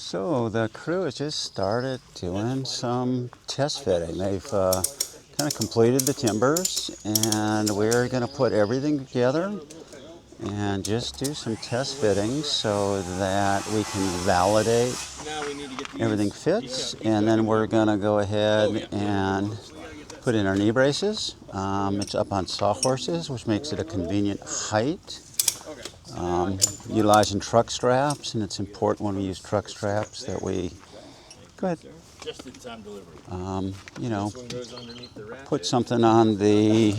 So the crew has just started doing some test fitting. They've kind of completed the timbers, and we're going to put everything together and just do some test fittings so that we can validate everything fits, and then we're going to go ahead and put in our knee braces. It's up on sawhorses, which makes it a convenient height. Utilizing truck straps, and it's important when we use truck straps that we go ahead. Just in time delivery. Put something on the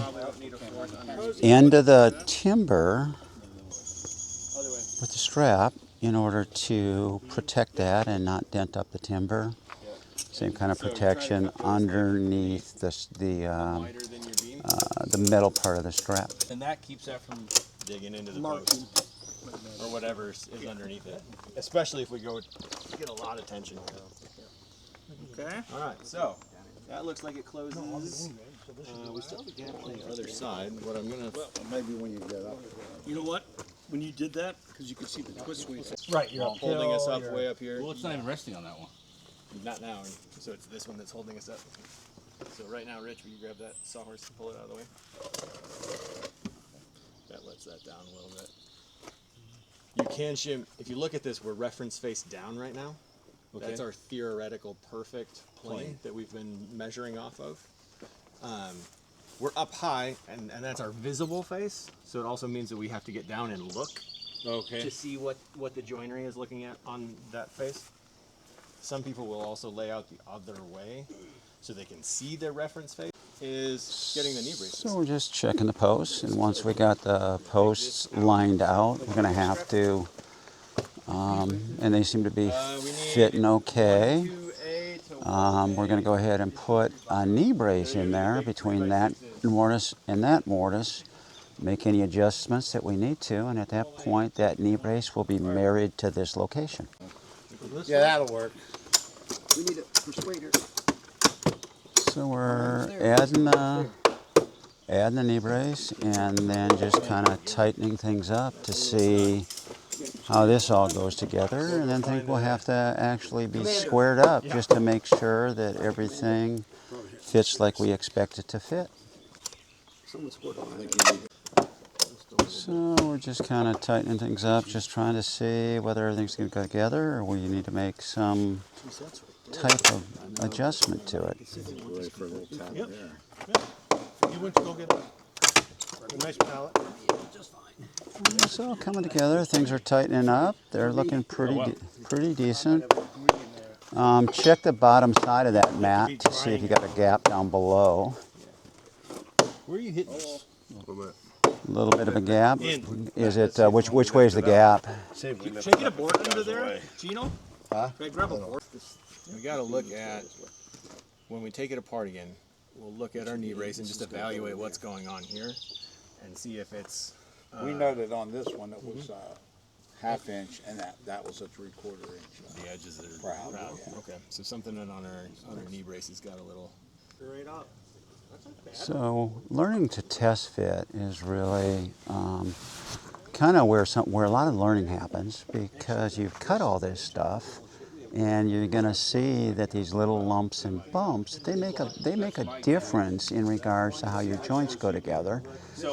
end of the timber with the strap in order to protect that and not dent up the timber. Same kind of protection underneath the metal part of the strap. And that keeps that from digging into the post or whatever is underneath it. Especially if we get a lot of tension. Okay. All right, so that looks like it closes. We still have a gap on the other side. What I'm gonna Maybe when you get up. You know what? When you did that, because you could see the twist weight. right, you're holding us up way up here. Well, it's not even resting on that one. Not now. So it's this one that's holding us up. So right now, Rich, will you grab that sawhorse and pull it out of the way? That lets that down a little bit. You can shim. If you look at this, we're reference face down right now. Okay. That's our theoretical perfect plane that we've been measuring off of. We're up high, and that's our visible face. So it also means that we have to get down and look to see what the joinery is looking at on that face. Some people will also lay out the other way so they can see their reference face. Is getting the knee braces. So we're just checking the posts, and once we got the posts lined out, we're going to have to, and they seem to be fitting okay. We're going to go ahead and put a knee brace in there between that mortise and that mortise, make any adjustments that we need to, and at that point that knee brace will be married to this location. Yeah, that'll work. We need a persuader. So we're adding the knee brace and then just kind of tightening things up to see how this all goes together, and then think we'll have to actually be squared up just to make sure that everything fits like we expect it to fit. So we're just kind of tightening things up, just trying to see whether everything's going to go together or we need to make some type of adjustment to it. Yep. You went to go get a nice pallet. It's all coming together. Things are tightening up. They're looking pretty decent. Check the bottom side of that mat to see if you got a gap down below. Where are you hitting this? A little bit of a gap. Is it which way is the gap? Should I get a board under there, Gino? Huh? Should I grab a board? We got to look at, when we take it apart again, we'll look at our knee brace and just evaluate what's going on here and see if it's... We noted on this one it was ½ inch, and that was a 3/4 inch. The edges are Proud, proud. yeah. Okay, so something on our knee brace has got a little... Right up. So learning to test fit is really kind of where a lot of learning happens, because you've cut all this stuff and you're going to see that these little lumps and bumps, they make a difference in regards to how your joints go together.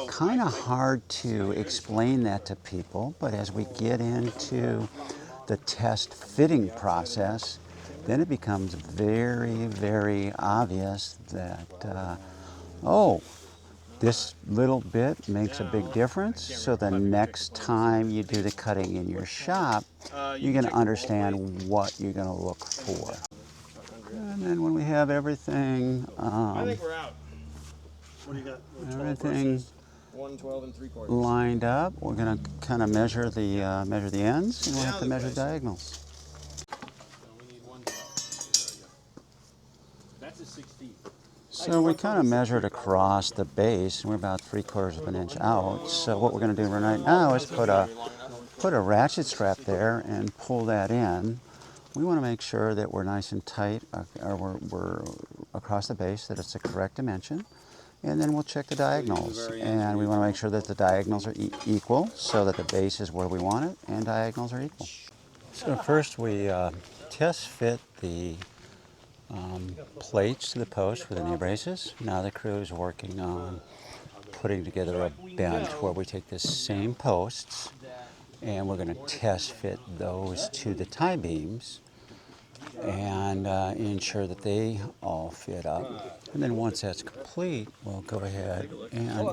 Kind of hard to explain that to people, but as we get into the test fitting process, then it becomes very, very obvious that, this little bit makes a big difference. So the next time you do the cutting in your shop, you're going to understand what you're going to look for. And then when we have everything, I think we're out. What do you got? everything 112 3/4. lined up, we're going to kind of measure the ends, and we'll have to measure diagonals. We need 112. That's a 16. So we kind of measured across the base, and we're about 3/4 of an inch out. So what we're going to do right now is put a ratchet strap there and pull that in. We want to make sure that we're nice and tight, or we're across the base, that it's the correct dimension. And then we'll check the diagonals, and we want to make sure that the diagonals are equal, so that the base is where we want it and diagonals are equal. So first we test fit the plates to the post with the knee braces. Now the crew is working on putting together a bench where we take the same posts and we're going to test fit those to the tie beams and ensure that they all fit up. And then once that's complete, we'll go ahead and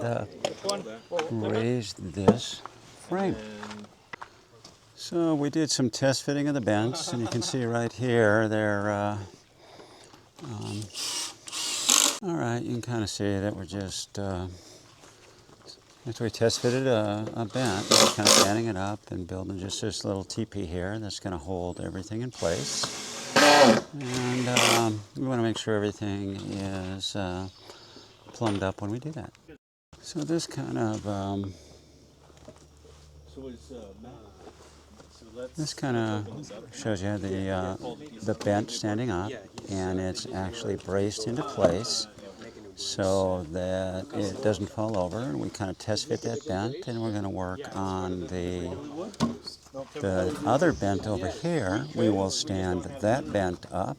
raise this frame. So we did some test fitting of the bench, and you can see right here, they're, all right, you can kind of see that we're just, after we test fitted a bench, we're kind of standing it up and building just this little teepee here that's going to hold everything in place. And we want to make sure everything is plumbed up when we do that. So this kind of shows you the bench standing up, and it's actually braced into place so that it doesn't fall over. And we kind of test fit that bent, and we're going to work on the other bent over here. We will stand that bent up,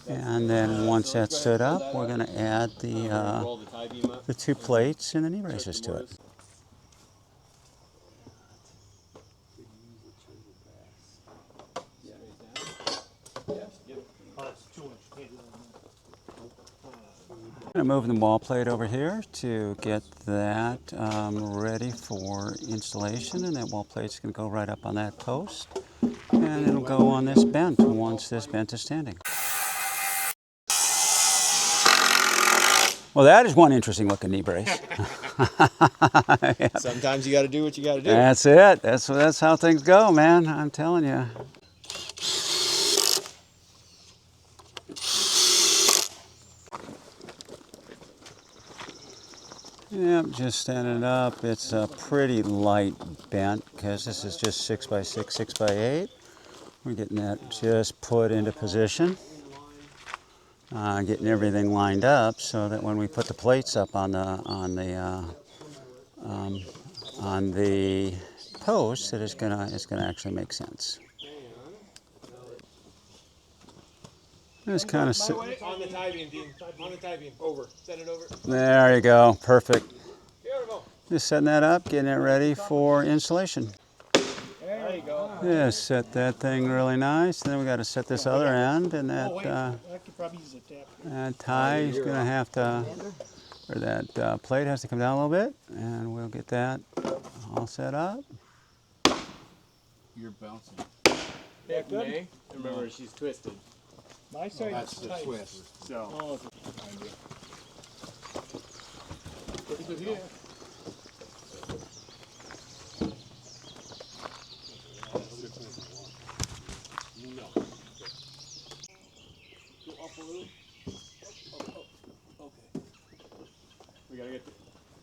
and then once that's stood up, we're going to add the two plates and the knee braces to it. I'm going to move the wall plate over here to get that ready for installation, and that wall plate's going to go right up on that post, and it'll go on this bent once this bent is standing. Well, that is one interesting looking knee brace. Sometimes you got to do what you got to do. That's it. That's how things go, man. I'm telling you. Yep, just standing it up. It's a pretty light bent because this is just 6 by 6, 6 by 8. We're getting that just put into position, getting everything lined up so that when we put the plates up on the post, that it's gonna actually make sense. Just kind of On the tie beam, Dean. On the tie beam. Over. Set it over. There you go. Perfect. Just setting that up, getting it ready for installation. There you go. Yeah, set that thing really nice. Then we got to set this other end, and that tie is going to have to, or that plate has to come down a little bit, and we'll get that all set up. You're bouncing. Yeah, good. Remember, she's twisted. My side That's is the tight. twist. So. Pretty good here. We gotta get the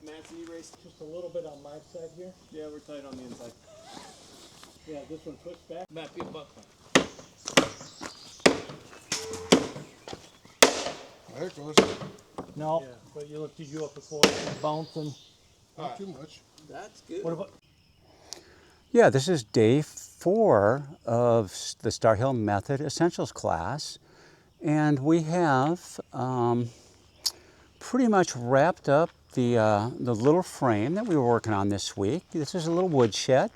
Nancy erased. Just a little bit on my side here. Yeah, we're tight on the inside. Yeah, this one twists back. Matt, be a buckler. There it goes. No, but you looked, did you up before? Bouncing. Not too much. That's good. What about? Yeah, this is day 4 of the Star Hill Method Essentials class, and we have pretty much wrapped up the little frame that we were working on this week. This is a little woodshed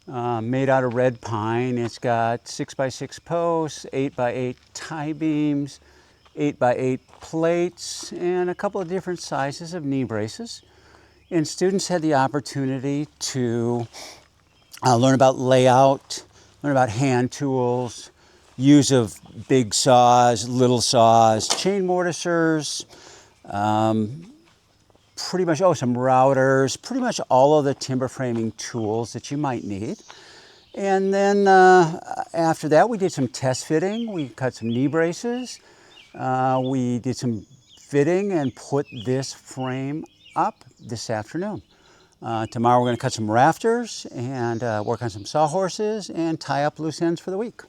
made out of red pine. It's got 6 by 6 posts, 8 by 8 tie beams, 8 by 8 plates, and a couple of different sizes of knee braces. And students had the opportunity to learn about layout, learn about hand tools, use of big saws, little saws, chain mortisers, pretty much, some routers, pretty much all of the timber framing tools that you might need. And then after that, we did some test fitting. We cut some knee braces. We did some fitting and put this frame up this afternoon. Tomorrow we're going to cut some rafters and work on some sawhorses and tie up loose ends for the week.